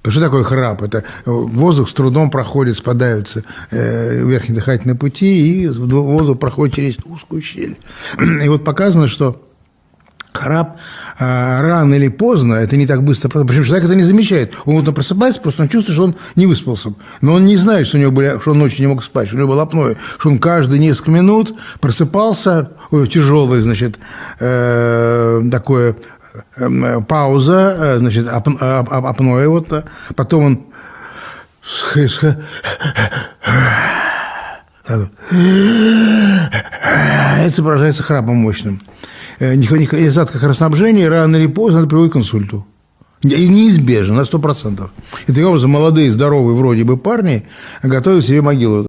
Что такое храп? Это воздух с трудом проходит, спадаются верхние дыхательные пути, и воздух проходит через узкую щель. И вот показано, что храп рано или поздно, это не так быстро, причем человек это не замечает. Он вот просыпается, просто он чувствует, что он не выспался. Но он не знает, что он ночью не мог спать, что у него было апноэ, что он каждые несколько минут просыпался, тяжелый, значит, такое пауза, значит, апноэ, вот, потом он это сопровождается храпом мощным. Недостатка кровоснабжения рано или поздно надо приводить к инсульту. И неизбежно, на 100%. И таким образом молодые, здоровые вроде бы парни готовят себе могилу.